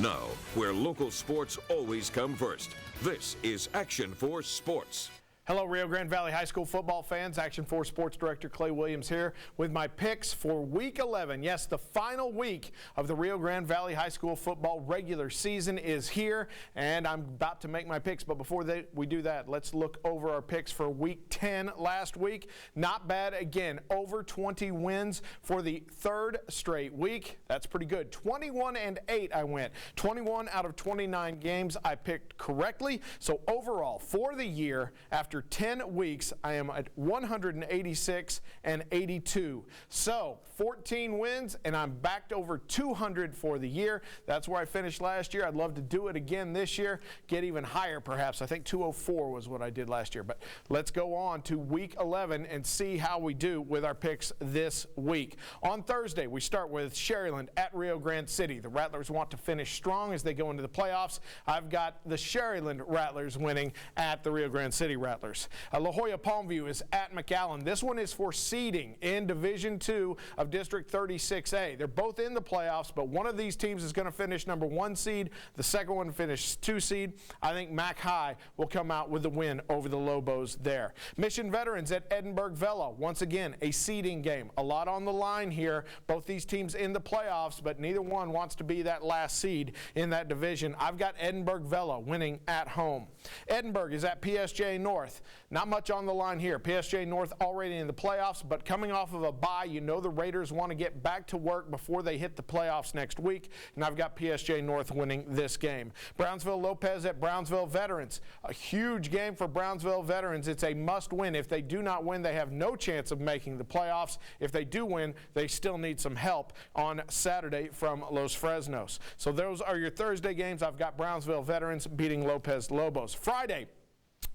Now, where local sports always come first, this is Action 4 Sports. Hello, Rio Grande Valley High School football fans. Action 4 Sports Director Clay Williams here with my picks for Week 11. Yes, the final week of the Rio Grande Valley High School football regular season is here, and I'm about to make my picks. But before we do that, let's look over our picks for Week 10 last week. Not bad again. Over 20 wins for the third straight week. That's pretty good. 21-8 I went. 21 out of 29 games I picked correctly. So overall, for the year, after 10 weeks, I am at 186-82. So 14 wins, and I'm back to over 200 for the year. That's where I finished last year. I'd love to do it again this year, get even higher perhaps. I think 204 was what I did last year. But let's go on to Week 11 and see how we do with our picks this week. On Thursday, we start with Sharyland at Rio Grande City. The Rattlers want to finish strong as they go into the playoffs. I've got the Sharyland Rattlers winning at the Rio Grande City Rattlers. La Jolla Palmview is at McAllen. This one is for seeding in Division II of District 36A. They're both in the playoffs, but one of these teams is going to finish number 1 seed. The second one finishes 2 seed. I think Mac High will come out with the win over the Lobos there. Mission Veterans at Edinburgh Vela. Once again, a seeding game. A lot on the line here. Both these teams in the playoffs, but neither one wants to be that last seed in that division. I've got Edinburgh Vela winning at home. Edinburgh is at PSJ North. Not much on the line here. PSJ North already in the playoffs, but coming off of a bye, you know the Raiders want to get back to work before they hit the playoffs next week, and I've got PSJ North winning this game. Brownsville Lopez at Brownsville Veterans. A huge game for Brownsville Veterans. It's a must-win. If they do not win, they have no chance of making the playoffs. If they do win, they still need some help on Saturday from Los Fresnos. So those are your Thursday games. I've got Brownsville Veterans beating Lopez Lobos. Friday,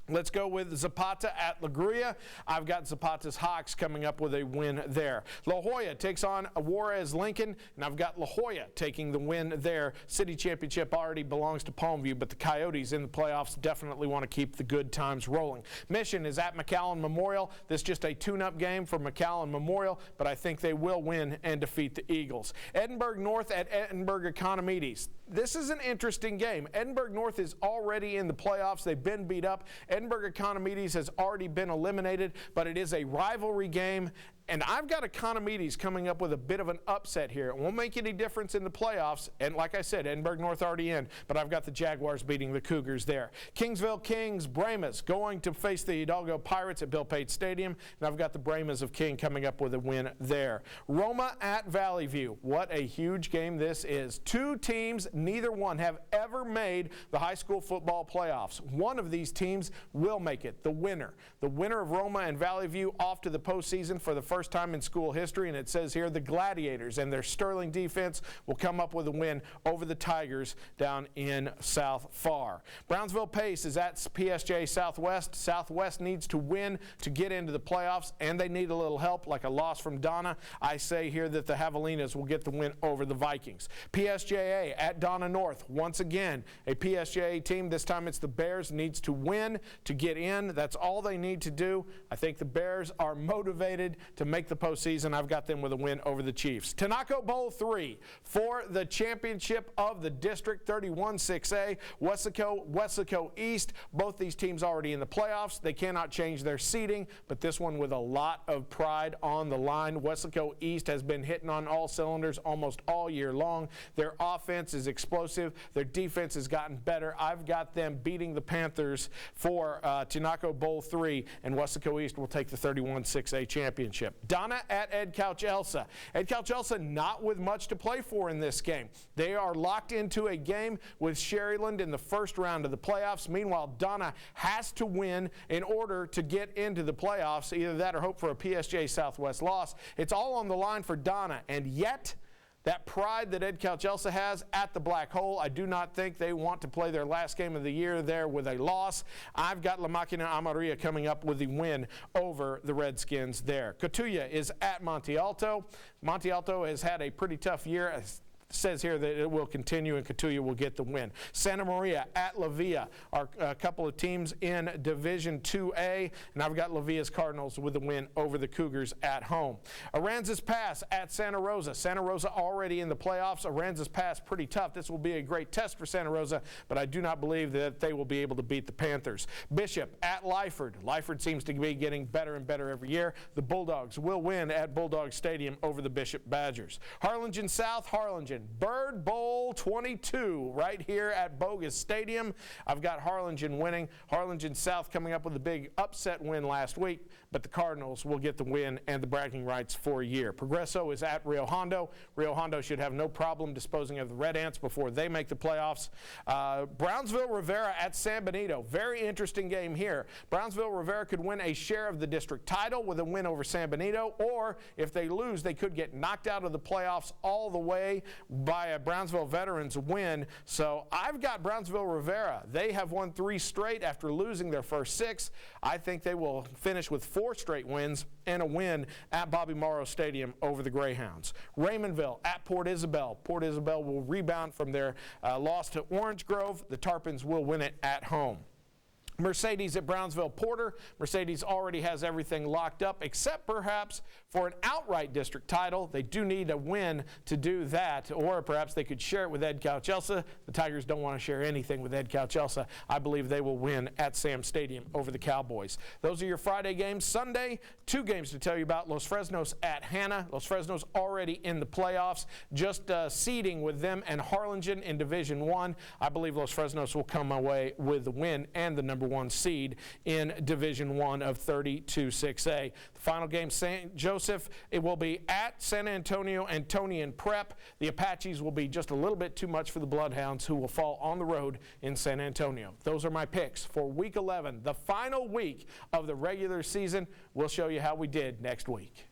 let's go with Zapata at La Grulla. I've got Zapata's Hawks coming up with a win there. La Jolla takes on Juarez Lincoln, and I've got La Jolla taking the win there. City championship already belongs to Palmview, but the Coyotes in the playoffs definitely want to keep the good times rolling. Mission is at McAllen Memorial. This is just a tune-up game for McAllen Memorial, but I think they will win and defeat the Eagles. Edinburgh North at Edinburgh Economides. This is an interesting game. Edinburgh North is already in the playoffs. They've been beat up. Edinburgh Economides has already been eliminated, but it is a rivalry game. And I've got Economides coming up with a bit of an upset here. It won't make any difference in the playoffs. And like I said, Edinburgh North already in, but I've got the Jaguars beating the Cougars there. Kingsville Kings, Brahmas going to face the Hidalgo Pirates at Bill Pate Stadium. And I've got the Brahmas of King coming up with a win there. Roma at Valley View. What a huge game this is. Two teams, neither one have ever made the high school football playoffs. One of these teams will make it, the winner. The winner of Roma and Valley View off to the postseason for the first time in school history, and it says here the Gladiators and their sterling defense will come up with a win over the Tigers down in South Far. Brownsville Pace is at PSJ Southwest. Southwest needs to win to get into the playoffs, and they need a little help, like a loss from Donna. I say here that the Javelinas will get the win over the Vikings. PSJA at Donna North. Once again, a PSJA team. This time it's the Bears, needs to win to get in. That's all they need to do. I think the Bears are motivated to make the postseason. I've got them with a win over the Chiefs. Tanaco Bowl 3 for the championship of the District 31-6A. Weslaco East. Both these teams already in the playoffs. They cannot change their seeding, but this one with a lot of pride on the line. Weslaco East has been hitting on all cylinders almost all year long. Their offense is explosive. Their defense has gotten better. I've got them beating the Panthers for Tanaco Bowl 3, and Weslaco East will take the 31-6A championship. Donna at Ed Couch Elsa. Ed Couch Elsa not with much to play for in this game. They are locked into a game with Sharyland in the first round of the playoffs. Meanwhile, Donna has to win in order to get into the playoffs. Either that or hope for a PSJ Southwest loss. It's all on the line for Donna, and yet that pride that Ed Couch Elsa has at the Black Hole, I do not think they want to play their last game of the year there with a loss. I've got La Máquina Amarilla coming up with the win over the Redskins there. Cotulla is at Monte Alto. Monte Alto has had a pretty tough year. says here that it will continue and Cotulla will get the win. Santa Maria at La Villa are a couple of teams in Division 2A, and I've got La Villa's Cardinals with the win over the Cougars at home. Aransas Pass at Santa Rosa. Santa Rosa already in the playoffs. Aransas Pass pretty tough. This will be a great test for Santa Rosa, but I do not believe that they will be able to beat the Panthers. Bishop at Lyford. Lyford seems to be getting better and better every year. The Bulldogs will win at Bulldog Stadium over the Bishop Badgers. Harlingen South, Harlingen. Bird Bowl 22 right here at Bogus Stadium. I've got Harlingen winning. Harlingen South coming up with a big upset win last week, but the Cardinals will get the win and the bragging rights for a year. Progresso is at Rio Hondo. Rio Hondo should have no problem disposing of the Red Ants before they make the playoffs. Brownsville Rivera at San Benito. Very interesting game here. Brownsville Rivera could win a share of the district title with a win over San Benito, or if they lose, they could get knocked out of the playoffs all the way by a Brownsville Veterans win. So I've got Brownsville Rivera. They have won 3 straight after losing their first 6. I think they will finish with 4 straight wins and a win at Bobby Morrow Stadium over the Greyhounds. Raymondville at Port Isabel. Port Isabel will rebound from their loss to Orange Grove. The Tarpons will win it at home. Mercedes at Brownsville Porter. Mercedes already has everything locked up except perhaps for an outright district title. They do need a win to do that, or perhaps they could share it with Ed Couch-Elsa. The Tigers don't want to share anything with Ed Couch-Elsa. I believe they will win at Sam Stadium over the Cowboys. Those are your Friday games. Sunday, 2 games to tell you about. Los Fresnos at Hanna. Los Fresnos already in the playoffs, just seeding with them and Harlingen in Division 1. I believe Los Fresnos will come away with the win and the number 1 seed in Division 1 of 32-6A. The final game, St. Joseph, it will be at San Antonio Antonian Prep. The Apaches will be just a little bit too much for the Bloodhounds, who will fall on the road in San Antonio. Those are my picks for Week 11, the final week of the regular season. We'll show you how we did next week.